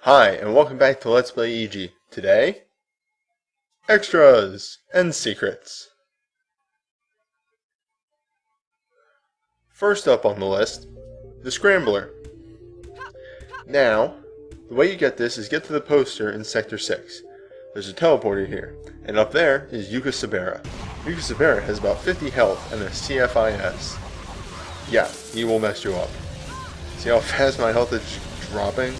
Hi, and welcome back to Let's Play EG. Today, extras and secrets. First up on the list, the Scrambler. Now, the way you get this is get to the poster in Sector 6. There's a teleporter here, and up there is Yuka Sabera. Yuka Sabera has about 50 health and a CFIS. Yeah, he will mess you up. See how fast my health is dropping?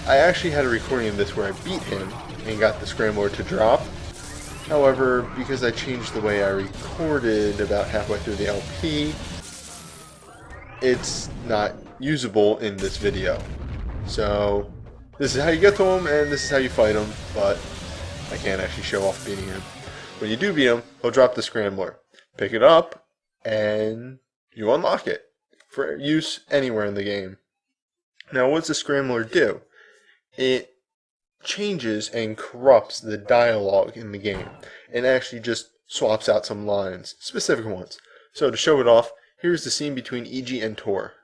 I actually had a recording of this where I beat him and got the Scrambler to drop. However, because I changed the way I recorded about halfway through the LP, it's not usable in this video. So, this is how you get to him and this is how you fight him, but I can't actually show off beating him. When you do beat him, he'll drop the Scrambler. Pick it up, and you unlock it for use anywhere in the game. Now, what does the Scrambler do? It changes and corrupts the dialogue in the game and actually just swaps out some lines, specific ones. So to show it off, here's the scene between EG and Tor.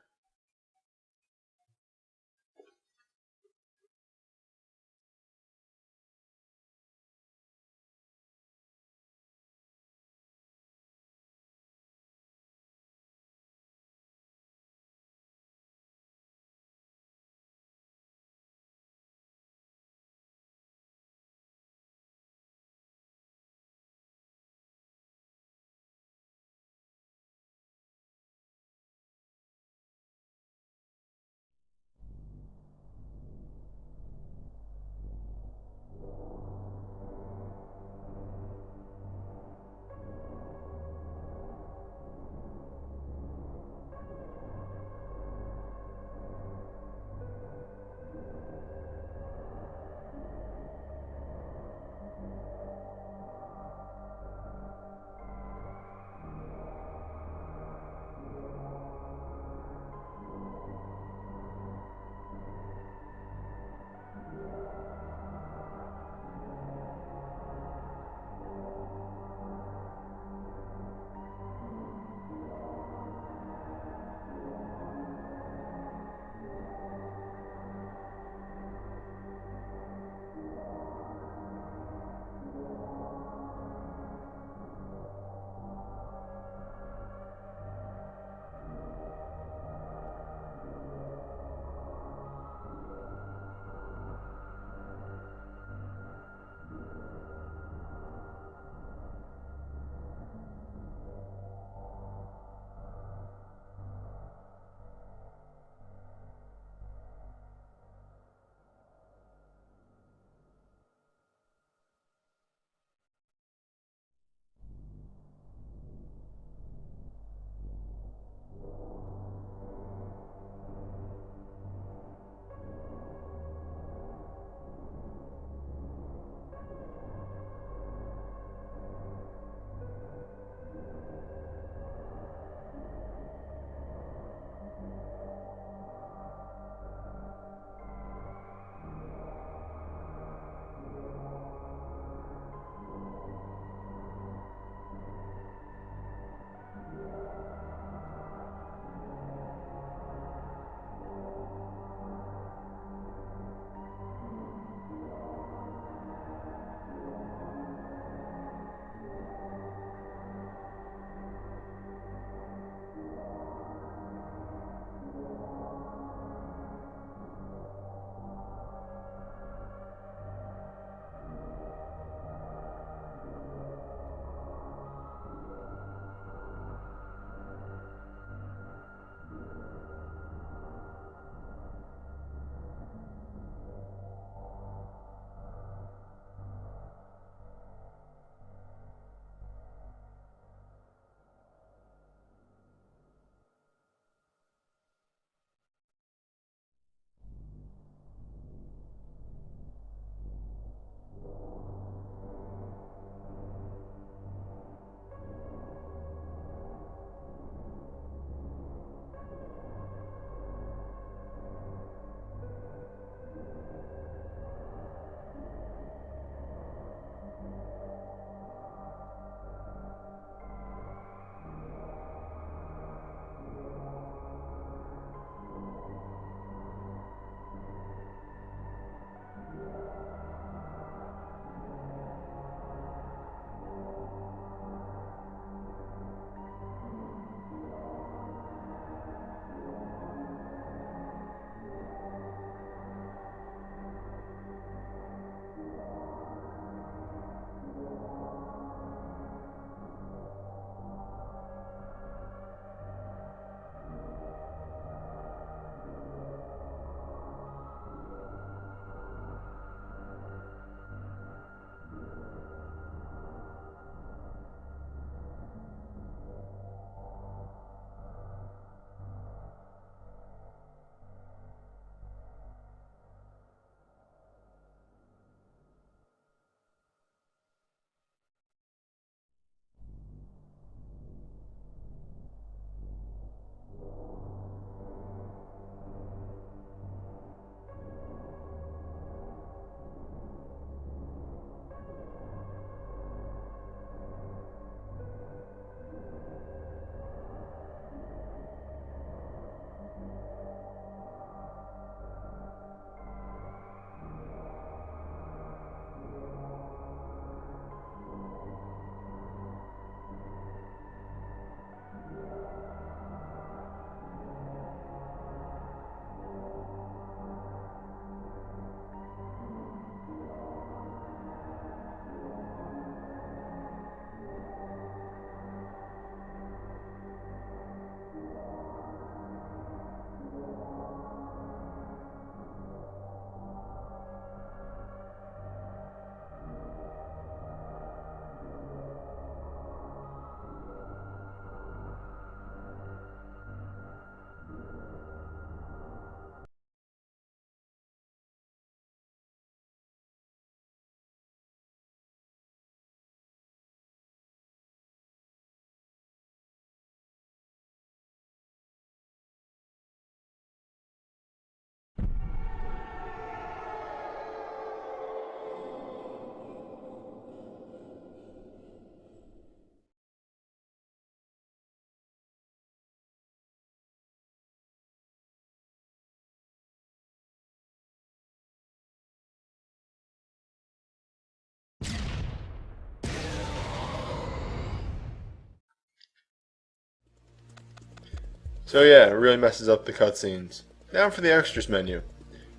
So yeah, it really messes up the cutscenes. Now for the extras menu.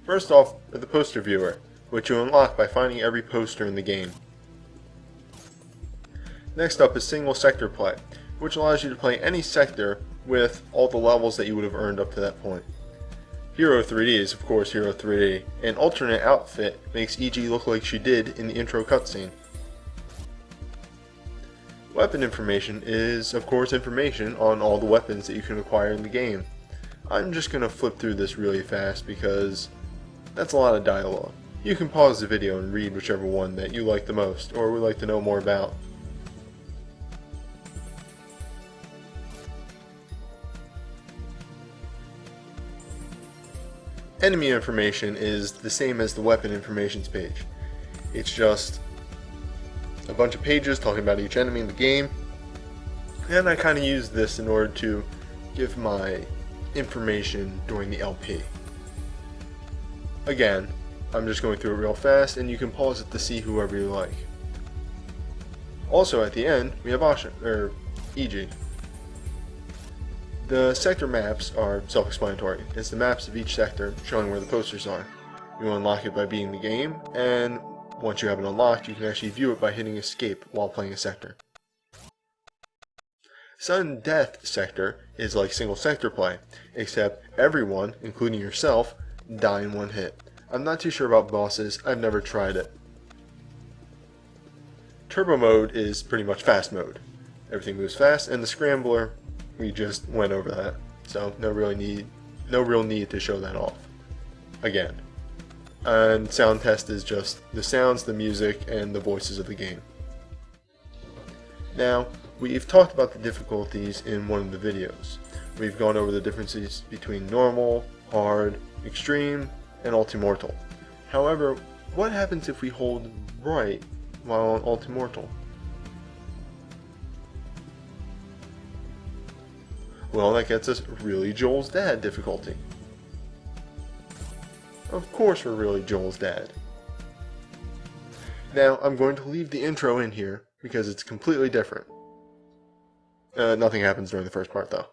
First off, the poster viewer, which you unlock by finding every poster in the game. Next up is single sector play, which allows you to play any sector with all the levels that you would have earned up to that point. Hero 3D is of course Hero 3D. An alternate outfit makes EG look like she did in the intro cutscene. Weapon information is of course information on all the weapons that you can acquire in the game. I'm just going to flip through this really fast because that's a lot of dialogue. You can pause the video and read whichever one that you like the most or would like to know more about. Enemy information is the same as the weapon informations page. It's just a bunch of pages talking about each enemy in the game, and I kind of use this in order to give my information during the LP. Again, I'm just going through it real fast, and you can pause it to see whoever you like. Also at the end, we have EG. The sector maps are self-explanatory. It's the maps of each sector showing where the posters are. You unlock it by beating the game, and once you have it unlocked, you can actually view it by hitting escape while playing a sector. Sudden death sector is like single sector play, except everyone, including yourself, die in one hit. I'm not too sure about bosses, I've never tried it. Turbo mode is pretty much fast mode. Everything moves fast, and the Scrambler, we just went over that, so no real need to show that off. Again. And sound test is just the sounds, the music, and the voices of the game. Now, we've talked about the difficulties in one of the videos. We've gone over the differences between normal, hard, extreme, and ultimortal. However, what happens if we hold right while on ultimortal? Well, that gets us really Joel's dad difficulty. Of course we're really Joel's dad. Now, I'm going to leave the intro in here because it's completely different. Nothing happens during the first part though.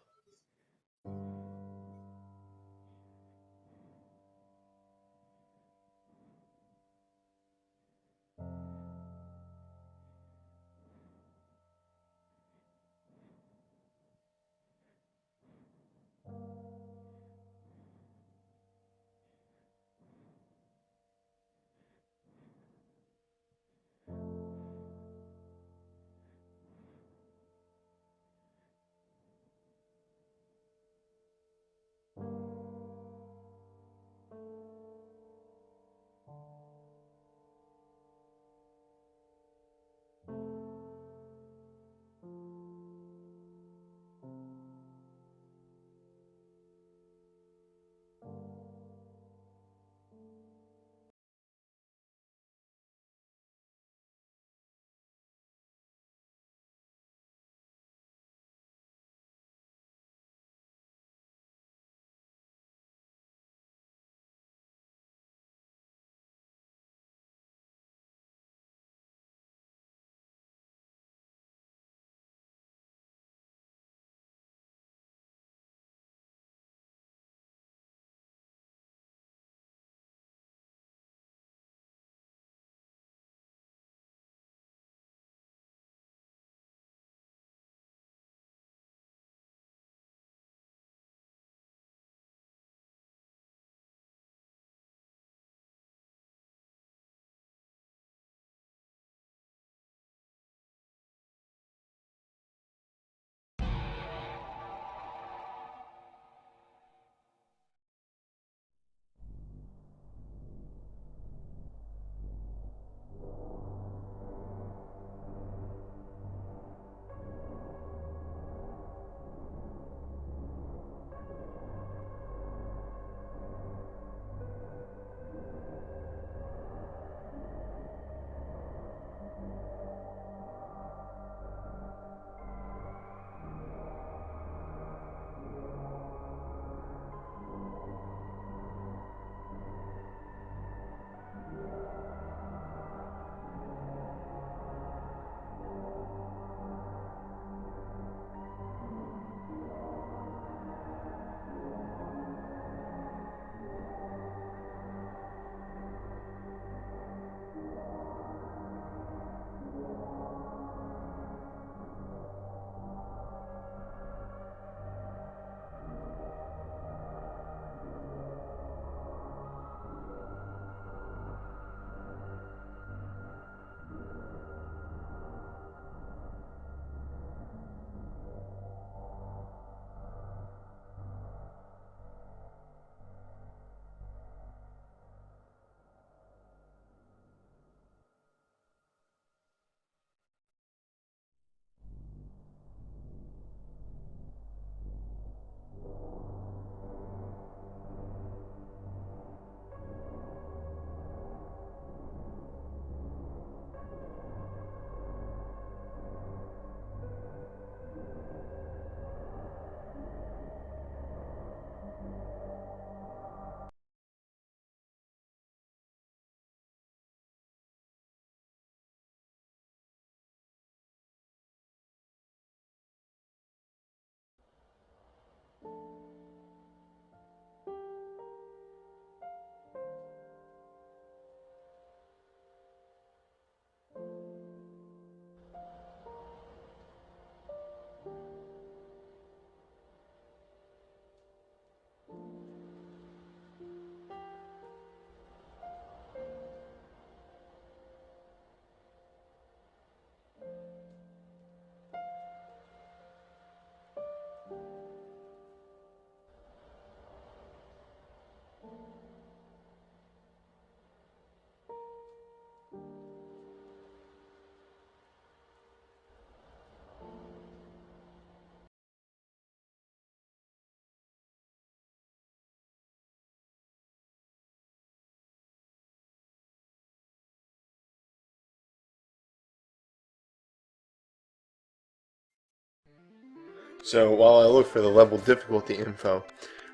So while I look for the level difficulty info,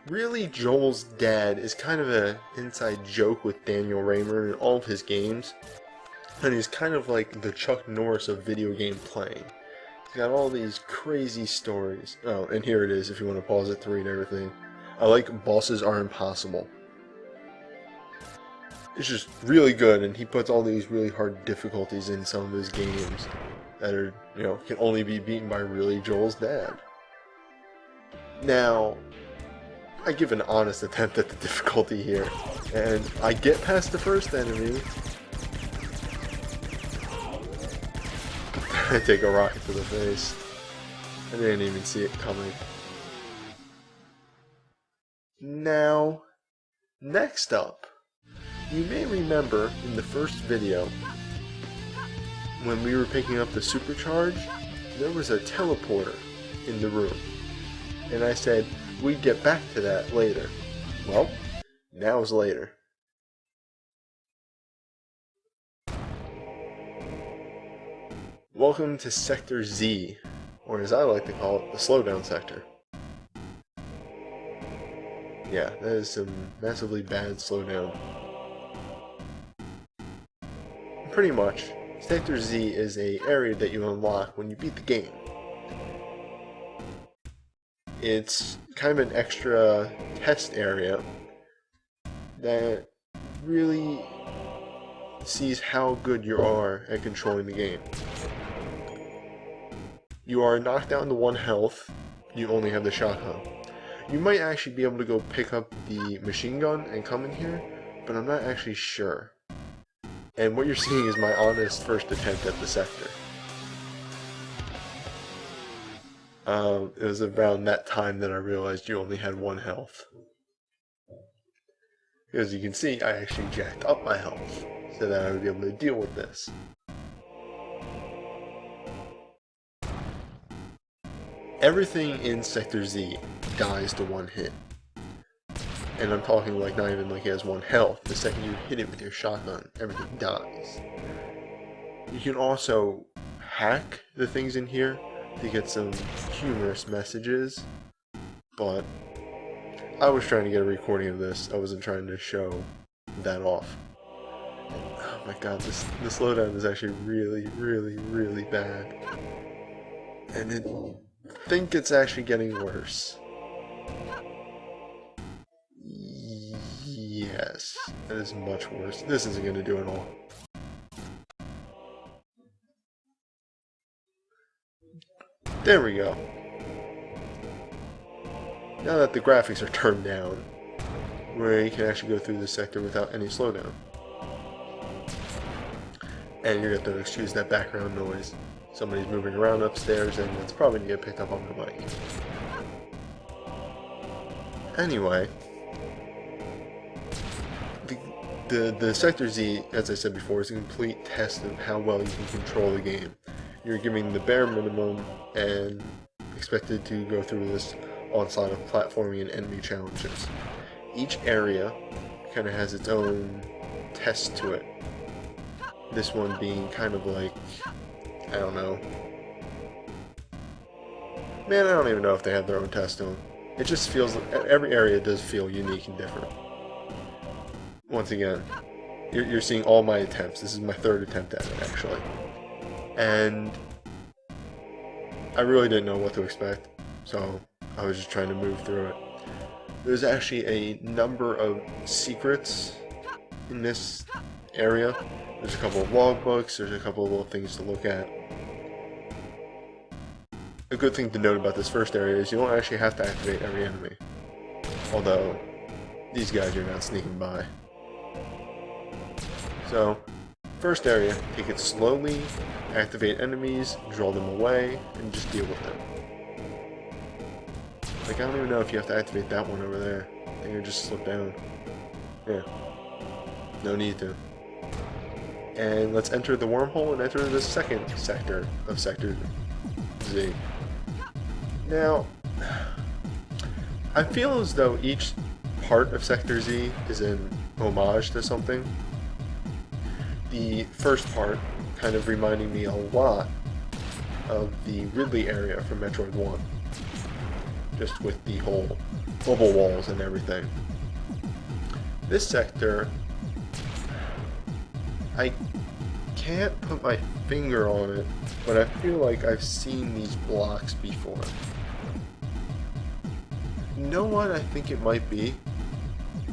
really Joel's dad is kind of an inside joke with Daniel Raymer in all of his games. And he's kind of like the Chuck Norris of video game playing. He's got all these crazy stories. Oh, and here it is if you want to pause it to read everything. I like Bosses Are Impossible. It's just really good, and he puts all these really hard difficulties in some of his games that are, can only be beaten by really Joel's dad. Now, I give an honest attempt at the difficulty here, and I get past the first enemy. I take a rocket to the face. I didn't even see it coming. Now, next up, you may remember in the first video, when we were picking up the supercharge, there was a teleporter in the room. And I said, we'd get back to that later. Well, now's later. Welcome to Sector Z, or as I like to call it, the slowdown sector. Yeah, that is some massively bad slowdown. Pretty much, Sector Z is an area that you unlock when you beat the game. It's kind of an extra test area that really sees how good you are at controlling the game. You are knocked down to 1 health, you only have the shotgun. You might actually be able to go pick up the machine gun and come in here, but I'm not actually sure. And what you're seeing is my honest first attempt at the sector. It was around that time that I realized you only had 1 health. As you can see, I actually jacked up my health so that I would be able to deal with this. Everything in Sector Z dies to 1 hit. And I'm talking like not even like he has 1 health. The second you hit it with your shotgun, everything dies. You can also hack the things in here to get some humorous messages, but I was trying to get a recording of this. I wasn't trying to show that off. Oh my god, the slowdown is actually really, really, really bad. And I think it's actually getting worse. Yes, that is much worse. This isn't going to do it all. There we go. Now that the graphics are turned down, where you can actually go through this sector without any slowdown. And you're going to have to excuse that background noise. Somebody's moving around upstairs, and it's probably going to get picked up on the mic. Anyway, the Sector Z, as I said before, is a complete test of how well you can control the game. You're giving the bare minimum and expected to go through this onslaught of platforming and enemy challenges. Each area kind of has its own test to it. This one being kind of like, I don't know. Man, I don't even know if they have their own test to them. It just feels like every area does feel unique and different. Once again, you're seeing all my attempts. This is my 3rd attempt at it, actually. And I really didn't know what to expect, so I was just trying to move through it. There's actually a number of secrets in this area. There's a couple of logbooks, there's a couple of little things to look at. A good thing to note about this first area is you don't actually have to activate every enemy. Although, these guys are not sneaking by. So, first area, take it slowly, activate enemies, draw them away, and just deal with them. Like, I don't even know if you have to activate that one over there. I think it just slip down. Yeah. No need to. And let's enter the wormhole and enter the second sector of Sector Z. Now, I feel as though each part of Sector Z is an homage to something. The first part kind of reminding me a lot of the Ridley area from Metroid 1. Just with the whole bubble walls and everything. This sector, I can't put my finger on it, but I feel like I've seen these blocks before. You know what I think it might be?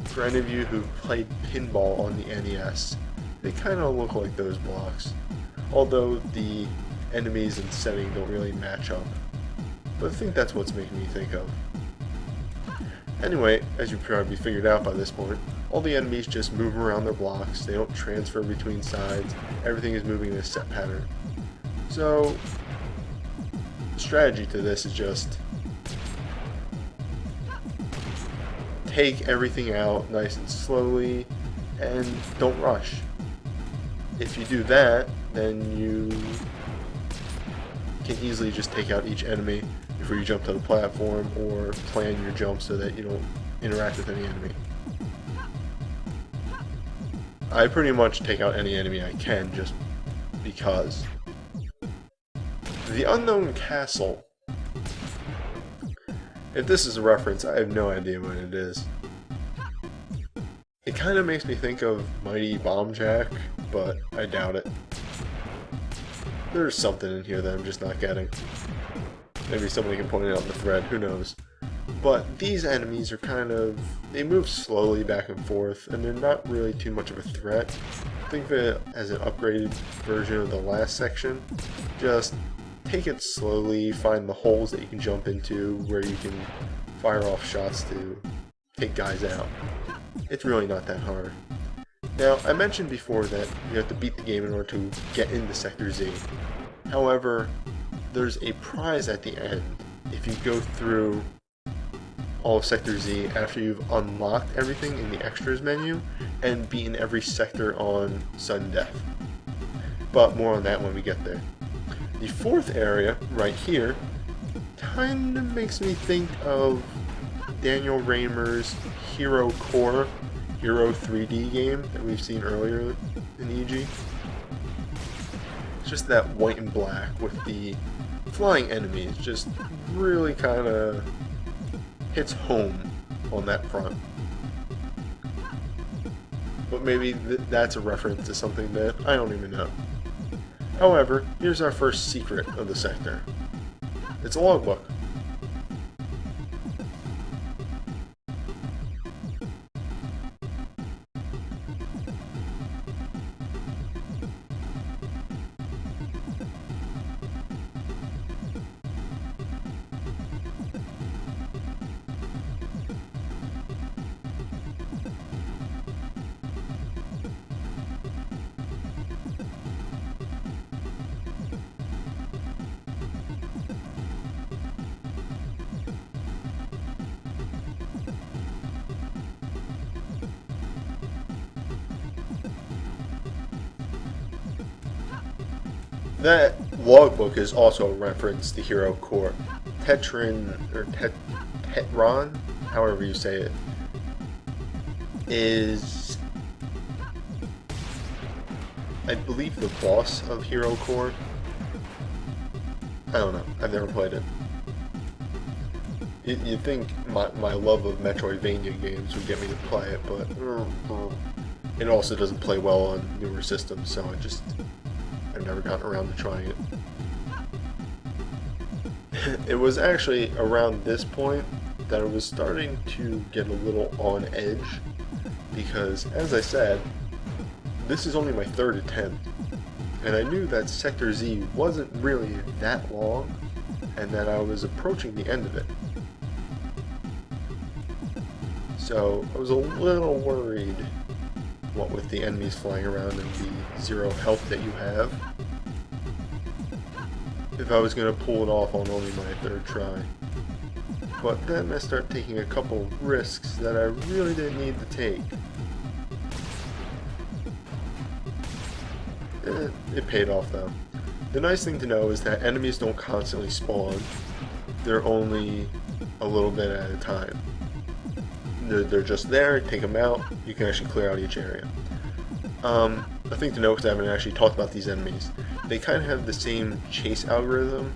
For any of you who played pinball on the NES, they kind of look like those blocks. Although the enemies and setting don't really match up. But I think that's what's making me think of. Anyway, as you probably figured out by this point, all the enemies just move around their blocks, they don't transfer between sides, everything is moving in a set pattern. So, the strategy to this is just take everything out nice and slowly, and don't rush. If you do that, then you can easily just take out each enemy before you jump to the platform, or plan your jump so that you don't interact with any enemy. I pretty much take out any enemy I can just because. The Unknown Castle. If this is a reference, I have no idea what it is. It kind of makes me think of Mighty Bomb Jack, but I doubt it. There's something in here that I'm just not getting. Maybe somebody can point it out in the thread, who knows. But these enemies are they move slowly back and forth, and they're not really too much of a threat. Think of it as an upgraded version of the last section. Just take it slowly, find the holes that you can jump into where you can fire off shots to take guys out. It's really not that hard. Now, I mentioned before that you have to beat the game in order to get into Sector Z. However, there's a prize at the end if you go through all of Sector Z after you've unlocked everything in the extras menu and beaten every sector on sudden death. But more on that when we get there. The fourth area, right here, kind of makes me think of Daniel Raymer's Hero 3D game that we've seen earlier in EG. It's just that white and black with the flying enemies, just really kind of hits home on that front. But maybe that's a reference to something that I don't even know. However, here's our first secret of the sector. It's a logbook. That logbook is also a reference to Hero Core. Tetron, or Tetron, however you say it, is, I believe, the boss of Hero Core. I don't know, I've never played it. You'd think my love of Metroidvania games would get me to play it, but it also doesn't play well on newer systems, so I've never gotten around to trying it. It was actually around this point that I was starting to get a little on edge, because, as I said, this is only my third attempt, and I knew that Sector Z wasn't really that long, and that I was approaching the end of it. So I was a little worried, what with the enemies flying around and the zero health that you have, if I was going to pull it off on only my third try. But then I started taking a couple risks that I really didn't need to take. It paid off though. The nice thing to know is that enemies don't constantly spawn, they're only a little bit at a time. They're just there, take them out, you can actually clear out each area. A thing to note, because I haven't actually talked about these enemies, they kind of have the same chase algorithm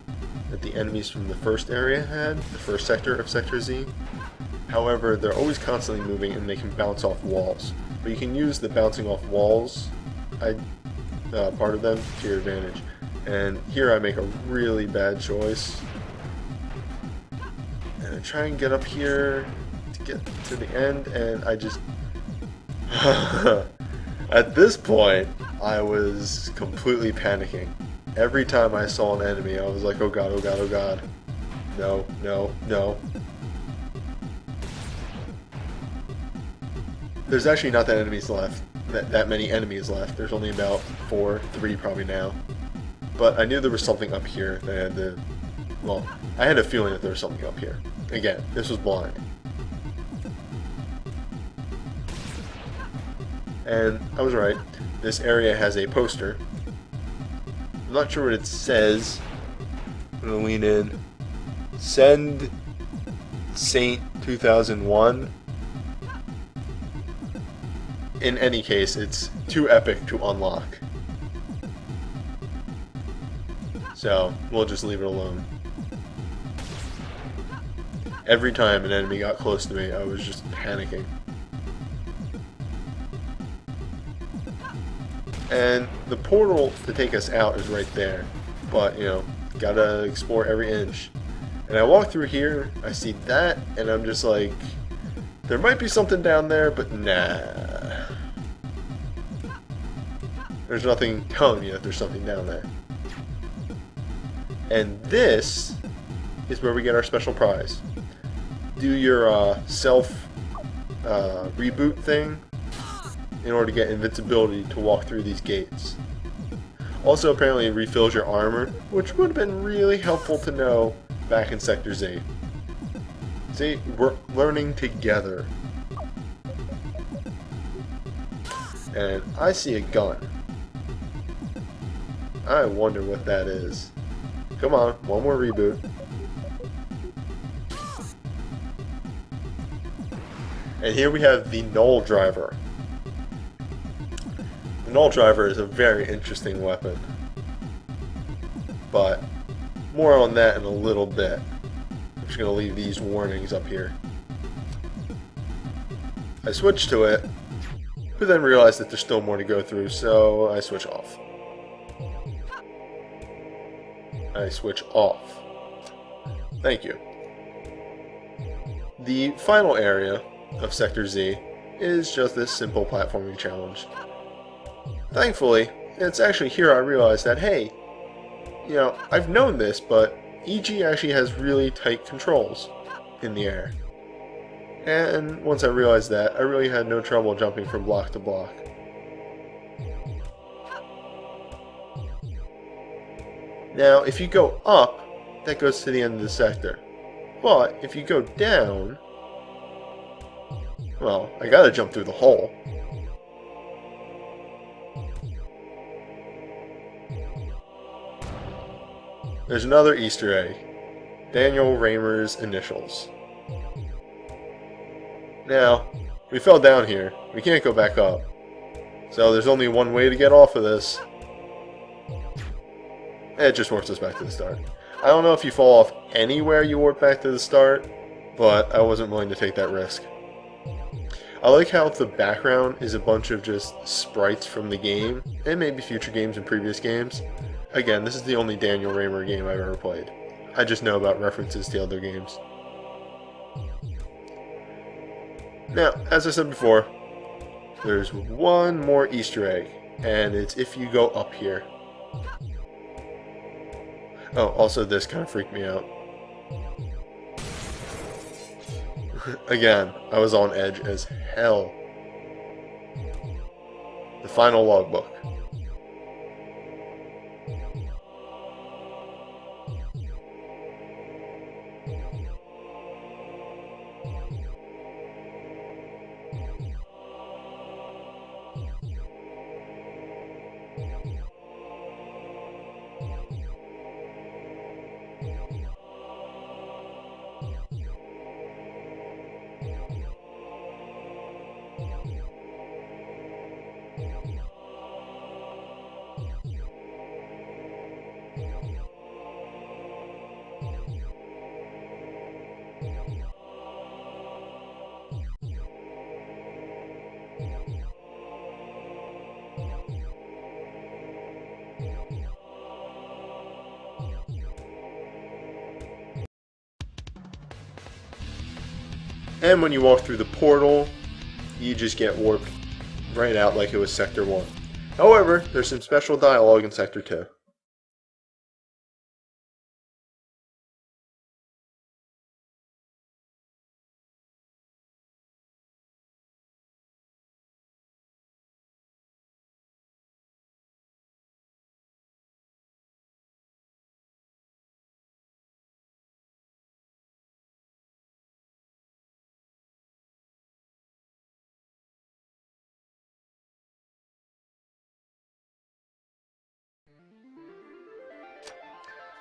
that the enemies from the first area had, the first sector of Sector Z. However, they're always constantly moving and they can bounce off walls. But you can use the bouncing off walls part of them to your advantage. And here I make a really bad choice. And I try and get up here to get to the end, and I just... At this point, I was completely panicking. Every time I saw an enemy, I was like, oh god, oh god, oh god. No, no, no. There's actually not that enemies left. That many enemies left. There's only about 3 probably now. But I knew there was something up here that I had to... Well, I had a feeling that there was something up here. Again, this was blind. And I was right. This area has a poster. I'm not sure what it says. I'm going to lean in. Send Saint 2001. In any case, it's too epic to unlock. So, we'll just leave it alone. Every time an enemy got close to me, I was just panicking. And the portal to take us out is right there. But, you know, gotta explore every inch. And I walk through here, I see that, and I'm just like, there might be something down there, but nah. There's nothing telling me that there's something down there. And this is where we get our special prize. Do your self reboot thing in order to get invincibility to walk through these gates. Also, apparently it refills your armor, which would have been really helpful to know back in Sector Z. See, we're learning together. And I see a gun. I wonder what that is. Come on, one more reboot. And here we have the Null Driver. The Null Driver is a very interesting weapon. But more on that in a little bit. I'm just going to leave these warnings up here. I switched to it, but then realized that there's still more to go through, so I switch off. I switch off. Thank you. The final area of Sector Z is just this simple platforming challenge. Thankfully, it's actually here I realized that, hey, you know, I've known this, but EG actually has really tight controls in the air. And once I realized that, I really had no trouble jumping from block to block. Now, if you go up, that goes to the end of the sector. But if you go down, well, I gotta jump through the hole. There's another Easter egg. Daniel Raymer's initials. Now, we fell down here. We can't go back up. So there's only one way to get off of this. It just warps us back to the start. I don't know if you fall off anywhere you warp back to the start, but I wasn't willing to take that risk. I like how the background is a bunch of just sprites from the game, and maybe future games and previous games. Again, this is the only Daniel Raymer game I've ever played. I just know about references to other games. Now, as I said before, there's one more Easter egg, and it's if you go up here. Oh, also this kind of freaked me out. Again, I was on edge as hell. The final logbook. And when you walk through the portal, you just get warped right out like it was Sector 1. However, there's some special dialogue in Sector 2.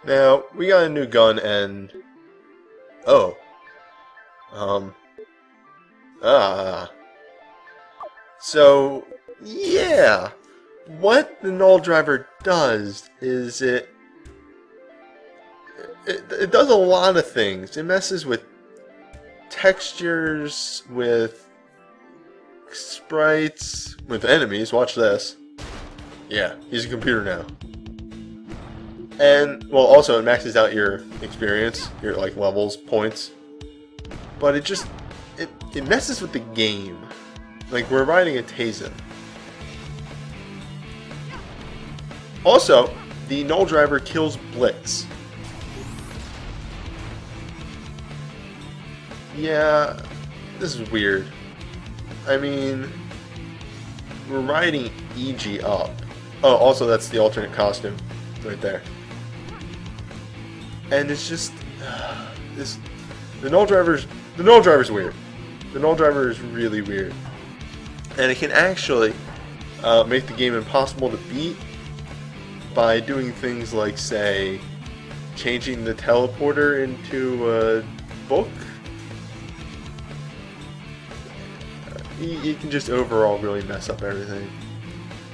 Now, we got a new gun and... Oh. So, yeah. What the null driver does is it does a lot of things. It messes with textures, with sprites, with enemies. Watch this. Yeah, he's a computer now. And, well, also it maxes out your experience, your, like, levels, points. But it just, it messes with the game. Like, we're riding a Tazen. Also, the null driver kills Blitz. Yeah, this is weird. I mean, we're riding EG up. Oh, also that's the alternate costume right there. And it's just the null driver's weird. The null driver is really weird, and it can actually make the game impossible to beat by doing things like, say, changing the teleporter into a book. You can just overall really mess up everything.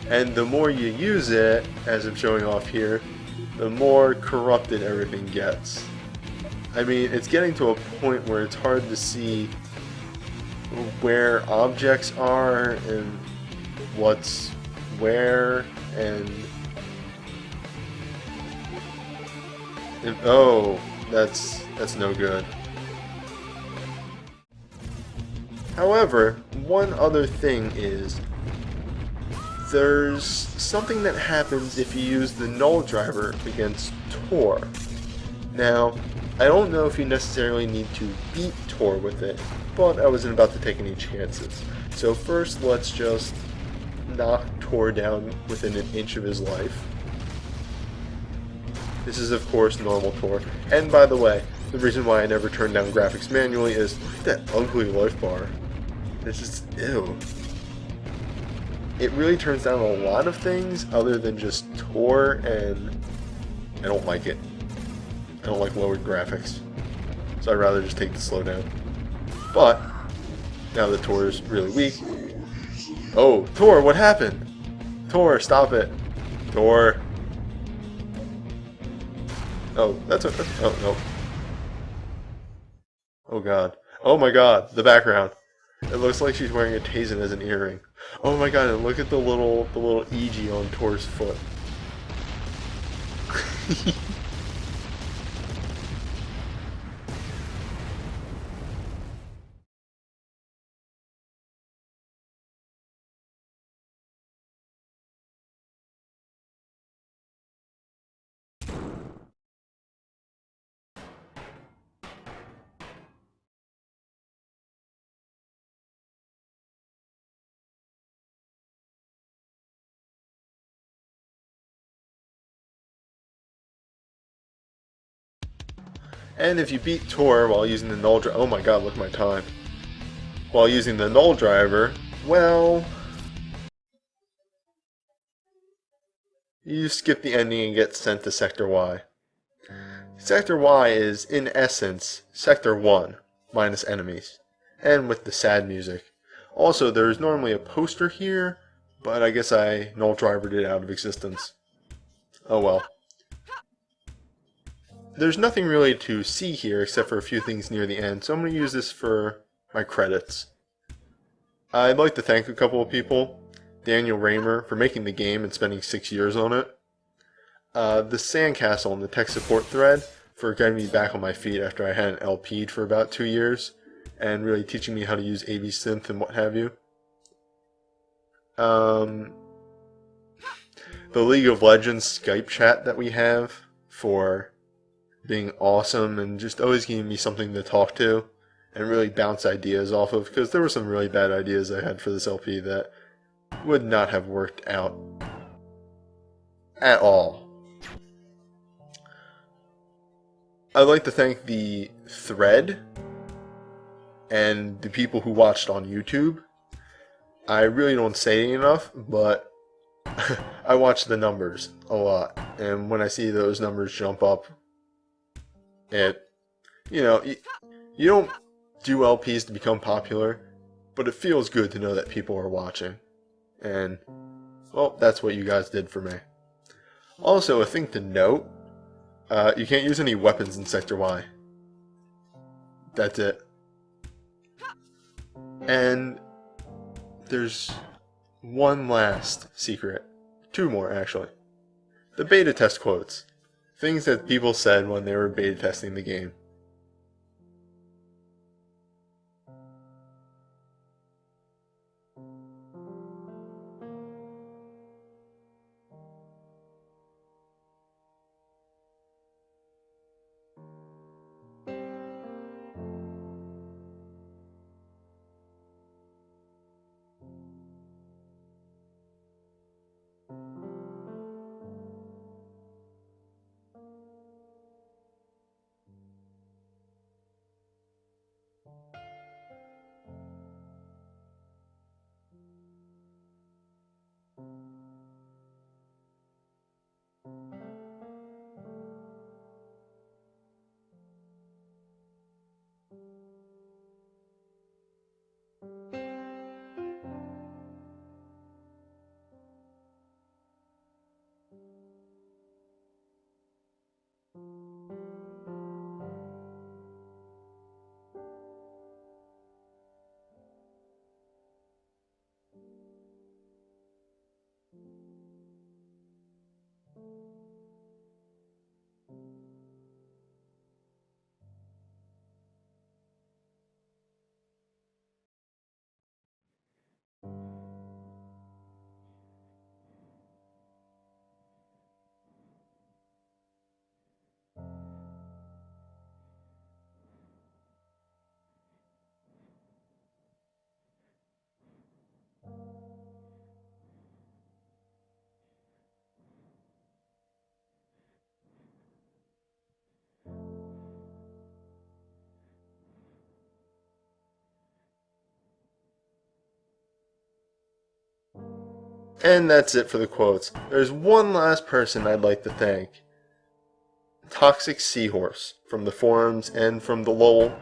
And the more you use it, as I'm showing off here, the more corrupted everything gets. I mean, it's getting to a point where it's hard to see where objects are and what's where, and oh, that's no good. However, one other thing is there's something that happens if you use the null driver against Tor. Now, I don't know if you necessarily need to beat Tor with it, but I wasn't about to take any chances. So first, let's just knock Tor down within an inch of his life. This is, of course, normal Tor. And by the way, the reason why I never turned down graphics manually is, look at that ugly life bar. It's just, ew. It really turns down a lot of things other than just Tor, and I don't like it. I don't like lowered graphics. So I'd rather just take the slowdown. But, now that Tor is really weak... Oh, Tor, what happened? Tor, stop it. Tor. Oh, that's a... Oh, no. Oh god. Oh my god, the background. It looks like she's wearing a Tazen as an earring. Oh my god, and look at the little EG on Tor's foot. And if you beat Tor while using the null driver, oh my god, look at my time. While using the null driver, well, you skip the ending and get sent to Sector Y. Sector Y is, in essence, Sector 1, minus enemies, and with the sad music. Also, there's normally a poster here, but I guess I null drivered it out of existence. Oh well. There's nothing really to see here except for a few things near the end, so I'm going to use this for my credits. I'd like to thank a couple of people. Daniel Raymer for making the game and spending 6 years on it. The Sandcastle and the tech support thread for getting me back on my feet after I hadn't LP'd for about 2 years. and really teaching me how to use AV Synth and what have you. The League of Legends Skype chat that we have for being awesome and just always giving me something to talk to and really bounce ideas off of, because there were some really bad ideas I had for this LP that would not have worked out at all. I'd like to thank the thread and the people who watched on YouTube. I really don't say enough, but I watch the numbers a lot, and when I see those numbers jump up, you don't do LPs to become popular, but it feels good to know that people are watching, and well, that's what you guys did for me. Also, a thing to note, you can't use any weapons in Sector Y. That's it. And there's one last secret. Two more, actually. The beta test quotes. Things that people said when they were beta testing the game. And that's it for the quotes. There's one last person I'd like to thank. Toxic Seahorse from the forums and from the LOL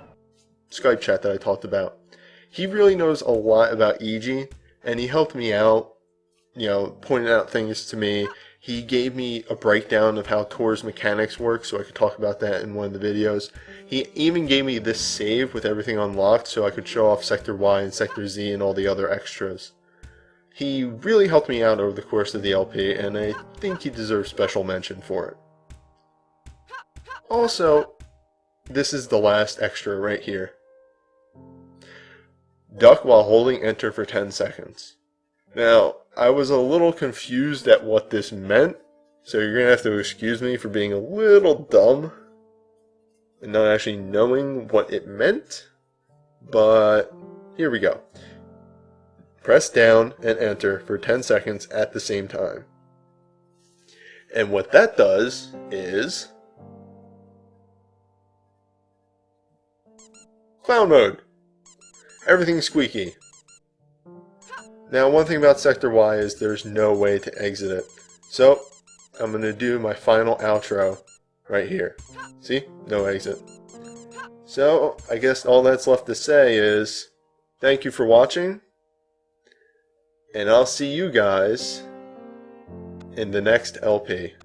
Skype chat that I talked about. He really knows a lot about EG, and he helped me out, pointed out things to me. He gave me a breakdown of how Tor's mechanics work so I could talk about that in one of the videos. He even gave me this save with everything unlocked so I could show off Sector Y and Sector Z and all the other extras. He really helped me out over the course of the LP, and I think he deserves special mention for it. Also, this is the last extra right here. Duck while holding enter for 10 seconds. Now, I was a little confused at what this meant, so you're going to have to excuse me for being a little dumb and not actually knowing what it meant, but here we go. Press down and enter for 10 seconds at the same time. And what that does is clown mode. Everything's squeaky. Now, one thing about Sector Y is there's no way to exit it. So, I'm going to do my final outro right here. See? No exit. So, I guess all that's left to say is thank you for watching. And I'll see you guys in the next LP.